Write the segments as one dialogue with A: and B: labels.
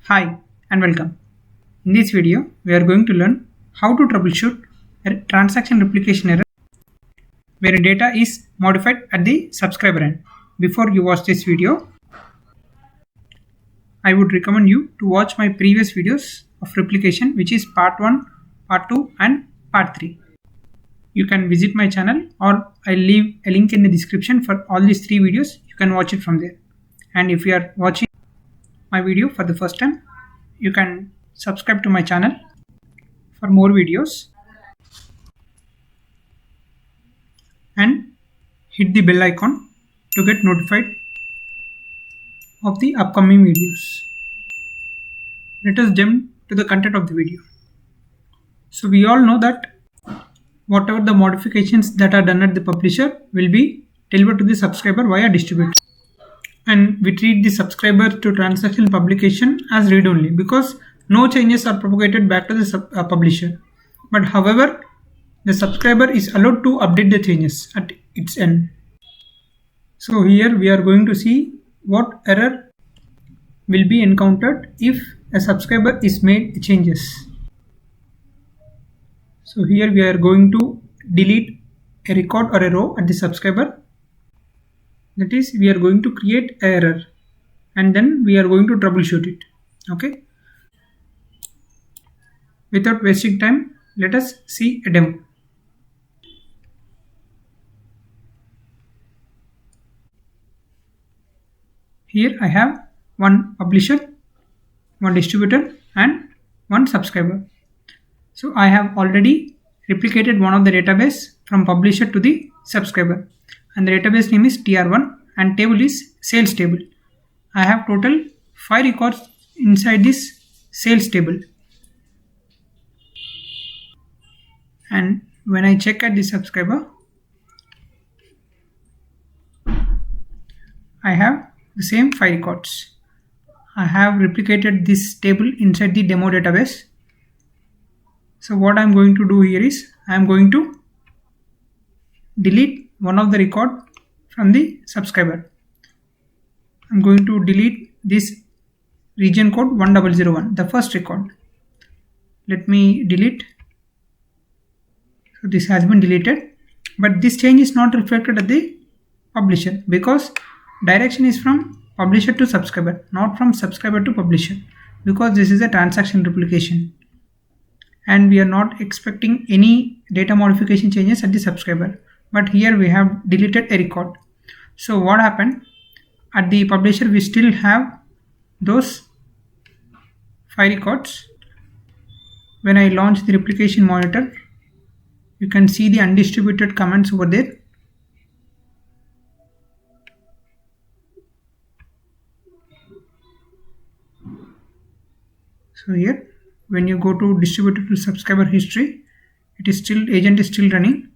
A: Hi and welcome. In this video, we are going to learn how to troubleshoot a transaction replication error where data is modified at the subscriber end. Before you watch this video, I would recommend you to watch my previous videos of replication, which is part 1, part 2 and part 3. You can visit my channel or I'll leave a link in the description for all these 3 videos. You can watch it from there. And if you are watching my video for the first time, you can subscribe to my channel for more videos and hit the bell icon to get notified of the upcoming videos. Let us jump to the content of the video. So we all know that whatever the modifications that are done at the publisher will be delivered to the subscriber via distributor, and we treat the subscriber to transaction publication as read only because no changes are propagated back to the publisher. But however, the subscriber is allowed to update the changes at its end. So here we are going to see what error will be encountered if a subscriber is made changes. So here we are going to delete a record or a row at the subscriber. That is, we are going to create an error and then we are going to troubleshoot it. Okay. Without wasting time, let us see a demo. Here I have one publisher, one distributor and one subscriber. So I have already replicated one of the database from publisher to the subscriber, and the database name is tr1 and table is sales table. I have total 5 records inside this sales table, and when I check at the subscriber, I have the same 5 records. I have replicated this table inside the demo database. So what I am going to do here is I am going to delete one of the record from the subscriber. I am going to delete this region code 1001, the first record. Let me delete. So this has been deleted, but this change is not reflected at the publisher because direction is from publisher to subscriber, not from subscriber to publisher, because this is a transaction replication and we are not expecting any data modification changes at the subscriber. But here we have deleted a record. So what happened at the publisher, we still have those 5 records. When I launch the replication monitor, you can see the undistributed comments over there. So here when you go to distributor to subscriber history, it is still, agent is still running.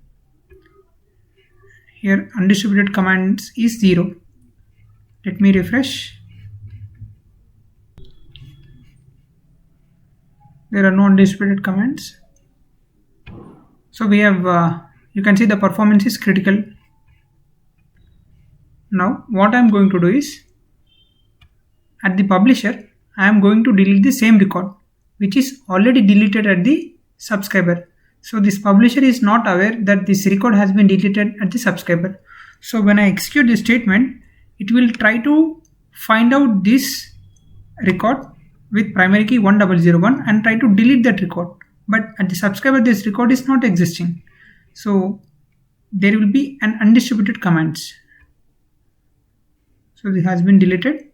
A: Here undistributed commands is 0. Let me refresh. There are no undistributed commands. So we have you can see the performance is critical. Now what I am going to do is at the publisher I am going to delete the same record which is already deleted at the subscriber. So this publisher is not aware that this record has been deleted at the subscriber. So when I execute this statement, it will try to find out this record with primary key 1001 and try to delete that record. But at the subscriber, this record is not existing. So there will be an undistributed commands. So this has been deleted.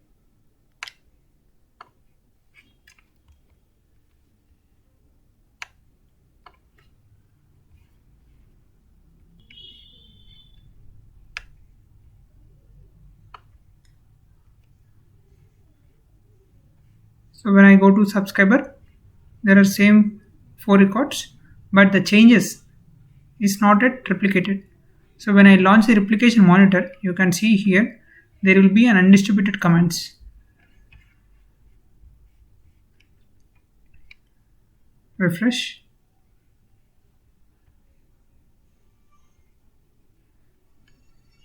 A: So when I go to subscriber, there are same 4 records, but the changes is not yet replicated. So when I launch the replication monitor, you can see here there will be an undistributed comments. Refresh.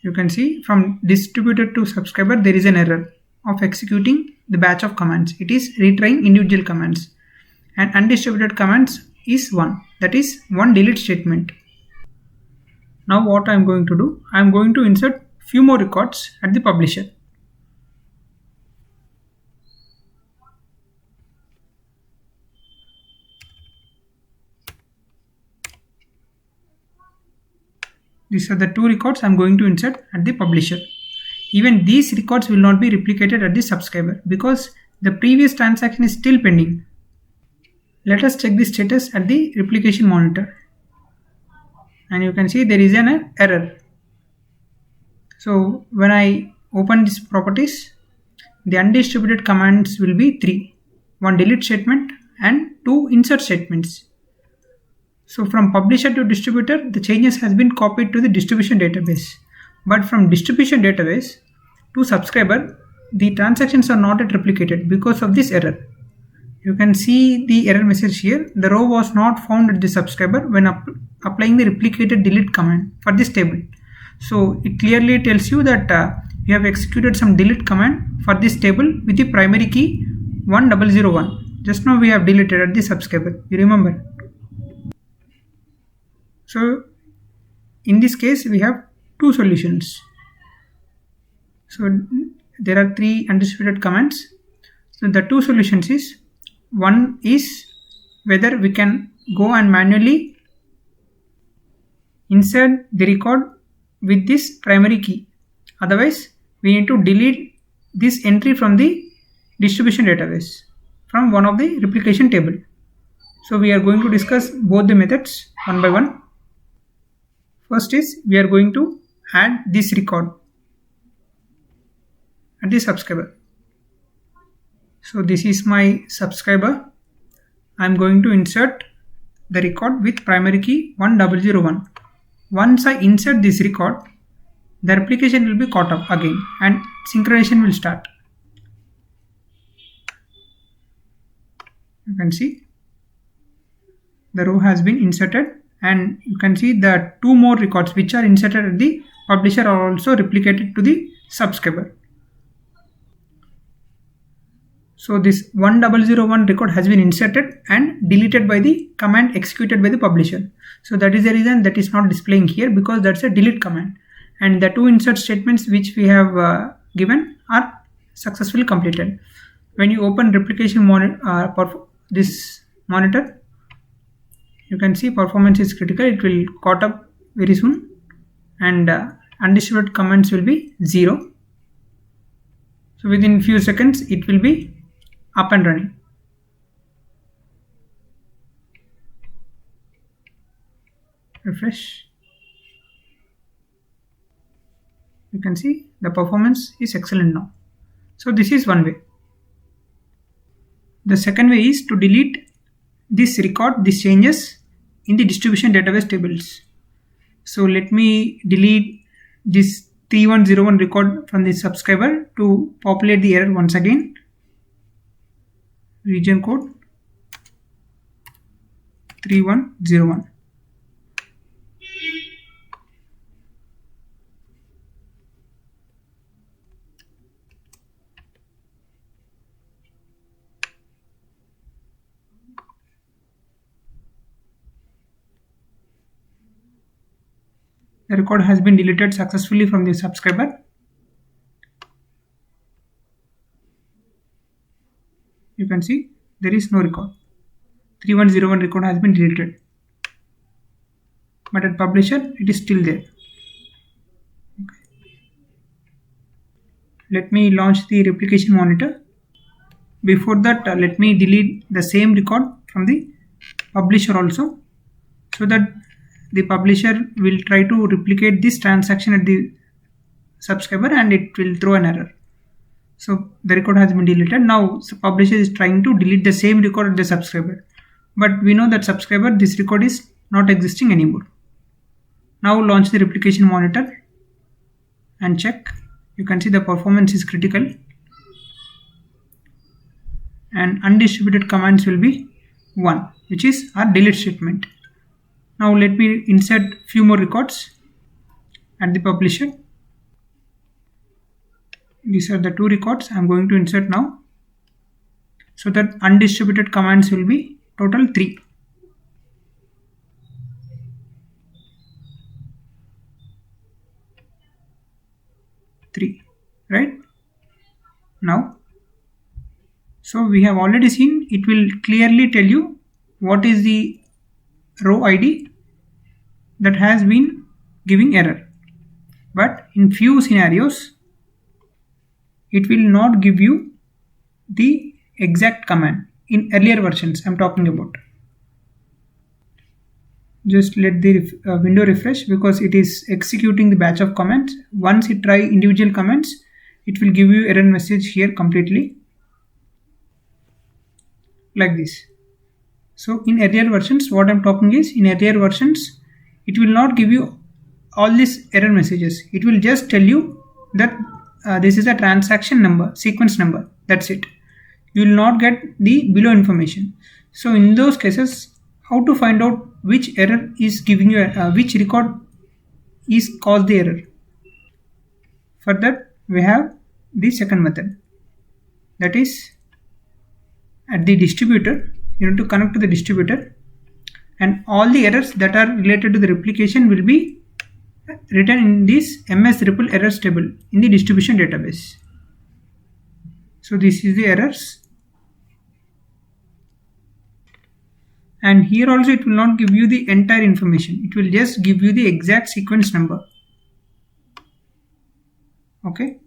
A: You can see from distributor to subscriber there is an error of executing the batch of commands. It is retrying individual commands. And undistributed commands is one. That is one delete statement. Now what I am going to do, I am going to insert few more records at the publisher. These are the two records I am going to insert at the publisher. Even these records will not be replicated at the subscriber because the previous transaction is still pending. Let us check the status at the replication monitor. And you can see there is an error. So when I open these properties, the undistributed commands will be 3. 1 delete statement and 2 insert statements. So from publisher to distributor, the changes has been copied to the distribution database. But from distribution database to subscriber, the transactions are not yet replicated because of this error. You can see the error message here. The row was not found at the subscriber when applying the replicated delete command for this table. So it clearly tells you that you have executed some delete command for this table with the primary key 1001. Just now we have deleted at the subscriber. You remember? So in this case we have two solutions. So there are 3 undistributed commands. So the two solutions is, one is whether we can go and manually insert the record with this primary key. Otherwise we need to delete this entry from the distribution database from one of the replication table. So we are going to discuss both the methods one by one. First is we are going to add this record at the subscriber. So this is my subscriber. I am going to insert the record with primary key 1001. Once I insert this record, the replication will be caught up again and synchronization will start. You can see the row has been inserted, and you can see the 2 more records which are inserted at the publisher are also replicated to the subscriber. So this 1001 record has been inserted and deleted by the command executed by the publisher. So that is the reason that is not displaying here, because that's a delete command. And the 2 insert statements which we have given are successfully completed. When you open replication this monitor, you can see performance is critical. It will caught up very soon, and undistributed commands will be 0. So within few seconds it will be up and running. Refresh. You can see the performance is excellent now. So this is one way. The second way is to delete this record, these changes in the distribution database tables. So let me delete this 3101 record from the subscriber to populate the error once again. Region code 3101. The record has been deleted successfully from the subscriber. You can see there is no record. 3101 record has been deleted. But at publisher it is still there. Okay. Let me launch the replication monitor. Before that, let me delete the same record from the publisher also, so that the publisher will try to replicate this transaction at the subscriber and it will throw an error. So the record has been deleted. Now the publisher is trying to delete the same record at the subscriber, but we know that subscriber, this record is not existing anymore. Now launch the replication monitor and check. You can see the performance is critical and undistributed commands will be 1, which is our delete statement. Now let me insert few more records at the publisher. These are the two records I am going to insert now. So that undistributed commands will be total 3. Right now, so we have already seen it will clearly tell you what is the row ID that has been giving error, but in few scenarios it will not give you the exact command. In earlier versions I'm talking about. Just let the window refresh because it is executing the batch of commands. Once it try individual commands, it will give you error message here completely like this. So in earlier versions, what I'm talking is, in earlier versions it will not give you all these error messages. It will just tell you that this is a transaction number, sequence number, that's it. You will not get the below information. So in those cases, how to find out which error is giving you which record is caused the error? For that we have the second method, that is at the distributor. You need to connect to the distributor, and all the errors that are related to the replication will be written in this MS RIPL errors table in the distribution database. So this is the errors, and here also it will not give you the entire information. It will just give you the exact sequence number. Okay,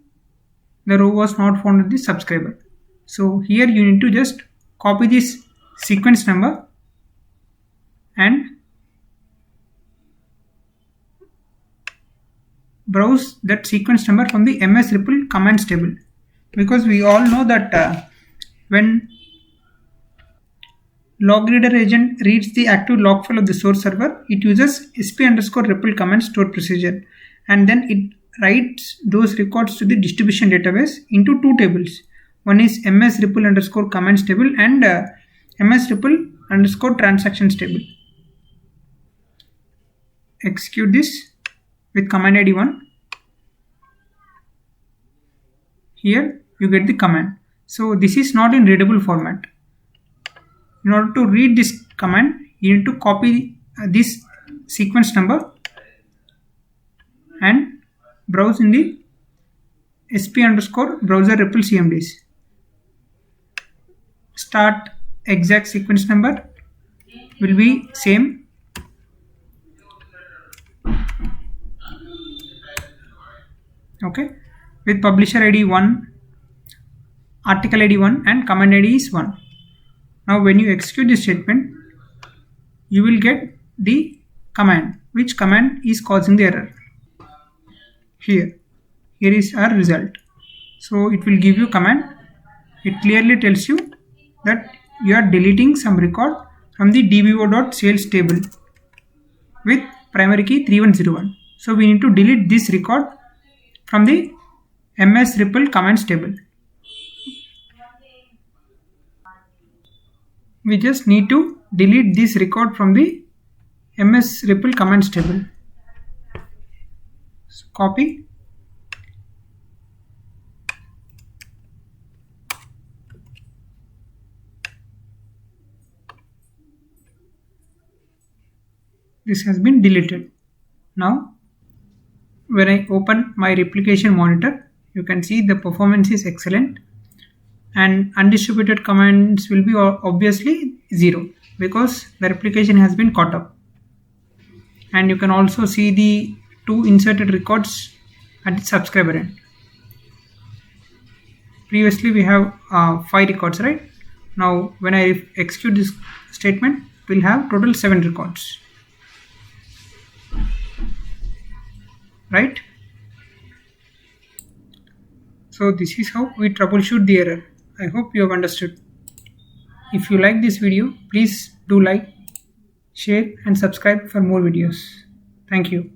A: the row was not found with the subscriber. So here you need to just copy this sequence number and browse that sequence number from the MS RIPL commands table, because we all know that when logreader agent reads the active log file of the source server, it uses sp_RIPL command store procedure, and then it writes those records to the distribution database into two tables. One is MS RIPL_ commands table and MS RIPL_ transactions table. Execute this with command ID 1. Here you get the command. So this is not in readable format. In order to read this command, you need to copy this sequence number and browse in the sp_browser RIPL CMDs. Start exact sequence number will be same. Okay, with publisher ID 1, article ID 1 and command ID is 1. Now when you execute this statement, you will get the command, which command is causing the error. Here is our result. So it will give you command. It clearly tells you that you are deleting some record from the dbo.sales table with primary key 3101. So we need to delete this record from the MS RIPL commands table. We just need to delete this record from the MS RIPL commands table. So copy. This has been deleted. Now when I open my replication monitor, you can see the performance is excellent, and undistributed commands will be obviously 0 because the replication has been caught up. And you can also see the 2 inserted records at the subscriber end. Previously we have 5 records, right? Now when I execute this statement, we'll have total 7 records. Right? So this is how we troubleshoot the error. I hope you have understood. If you like this video, please do like, share and subscribe for more videos. Thank you.